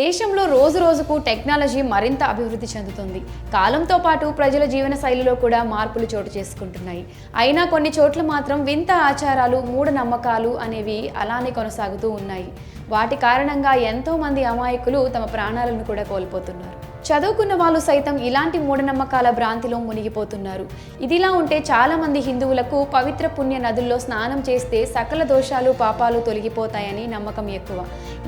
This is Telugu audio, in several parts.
దేశంలో రోజు రోజుకు టెక్నాలజీ మరింత అభివృద్ధి చెందుతుంది. కాలంతో పాటు ప్రజల జీవన శైలిలో కూడా మార్పులు చోటు చేసుకుంటున్నాయి. అయినా కొన్ని చోట్ల మాత్రం వింత ఆచారాలు, మూఢనమ్మకాలు అనేవి అలానే కొనసాగుతూ ఉన్నాయి. వాటి కారణంగా ఎంతో మంది అమాయకులు తమ ప్రాణాలను కూడా కోల్పోతున్నారు. చదువుకున్న వాళ్ళు సైతం ఇలాంటి మూఢనమ్మకాల భ్రాంతిలో మునిగిపోతున్నారు. ఇదిలా ఉంటే చాలా మంది హిందువులకు పవిత్ర పుణ్య నదుల్లో స్నానం చేస్తే సకల దోషాలు, పాపాలు తొలగిపోతాయని నమ్మకం ఎక్కువ.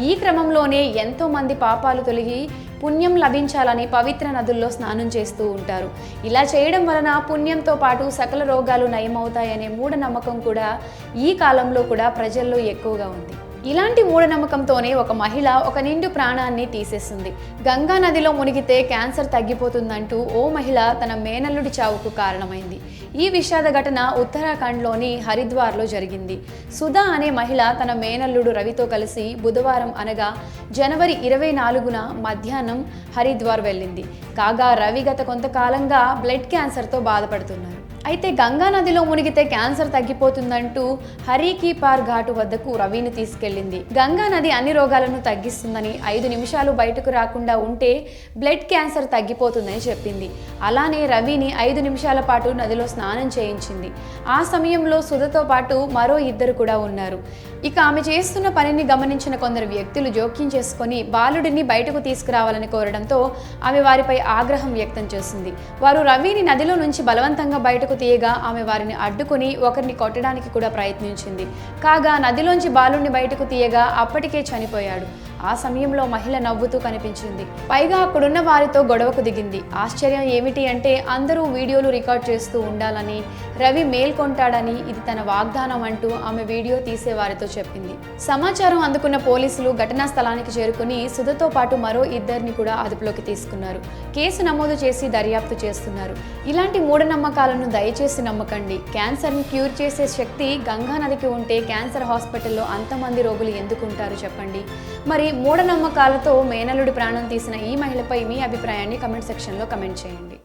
ఈ క్రమంలోనే ఎంతో మంది పాపాలు తొలగి పుణ్యం లభించాలని పవిత్ర నదుల్లో స్నానం చేస్తూ ఉంటారు. ఇలా చేయడం వలన పుణ్యంతో పాటు సకల రోగాలు నయమవుతాయనే మూఢనమ్మకం కూడా ఈ కాలంలో కూడా ప్రజల్లో ఎక్కువగా ఉంది. ఇలాంటి మూఢనమ్మకంతోనే ఒక మహిళ ఒక నిండు ప్రాణాన్ని తీసేస్తుంది. గంగా నదిలో మునిగితే క్యాన్సర్ తగ్గిపోతుందంటూ ఓ మహిళ తన మేనల్లుడి చావుకు కారణమైంది. ఈ విషాద ఘటన ఉత్తరాఖండ్లోని హరిద్వార్లో జరిగింది. సుధా అనే మహిళ తన మేనల్లుడు రవితో కలిసి బుధవారం అనగా జనవరి 24న మధ్యాహ్నం హరిద్వార్ వెళ్ళింది. కాగా రవి గత కొంతకాలంగా బ్లడ్ క్యాన్సర్తో బాధపడుతున్నారు. అయితే గంగా నదిలో మునిగితే క్యాన్సర్ తగ్గిపోతుందంటూ హరికి పార్ ఘాటు వద్దకు రవిని తీసుకెళ్లింది. గంగా నది అన్ని రోగాలను తగ్గిస్తుందని, 5 నిమిషాలు బయటకు రాకుండా ఉంటే బ్లడ్ క్యాన్సర్ తగ్గిపోతుందని చెప్పింది. అలానే రవిని 5 నిమిషాల పాటు నదిలో స్నానం చేయించింది. ఆ సమయంలో సుధతో పాటు మరో 2 కూడా ఉన్నారు. ఇక ఆమె చేస్తున్న పనిని గమనించిన కొందరు వ్యక్తులు జోక్యం చేసుకొని బాలుడిని బయటకు తీసుకురావాలని కోరడంతో ఆమె వారిపై ఆగ్రహం వ్యక్తం చేసింది. వారు రవిని నదిలో నుంచి బలవంతంగా బయటకు తీయగా ఆమె వారిని అడ్డుకుని ఒకరిని కొట్టడానికి కూడా ప్రయత్నించింది. కాగా నదిలోంచి బాలుడిని బయటకు తీయగా అప్పటికే చనిపోయాడు. ఆ సమయంలో మహిళ నవ్వుతూ కనిపించింది. పైగా అక్కడున్న వారితో గొడవకు దిగింది. ఆశ్చర్యం ఏమిటి అంటే అందరూ వీడియోలు రికార్డ్ చేస్తూ ఉండాలని, రవి మేల్కొంటాడని ఇది తన వాగ్దానం అంటూ ఆమె వీడియో తీసే వారితో చెప్పింది. సమాచారం అందుకున్న పోలీసులు ఘటనా స్థలానికి చేరుకుని సుధతో పాటు మరో 2 కూడా అదుపులోకి తీసుకున్నారు. కేసు నమోదు చేసి దర్యాప్తు చేస్తున్నారు. ఇలాంటి మూఢనమ్మకాలను దయచేసి నమ్మకండి. క్యాన్సర్ని క్యూర్ చేసే శక్తి గంగా నదికి ఉంటే క్యాన్సర్ హాస్పిటల్లో అంతమంది రోగులు ఎందుకుంటారు చెప్పండి. మరి మూఢనమ్మకాలతో మేనల్లుడి ప్రాణం తీసిన ఈ మహిళపై మీ అభిప్రాయాన్ని కమెంట్ సెక్షన్లో కమెంట్ చేయండి.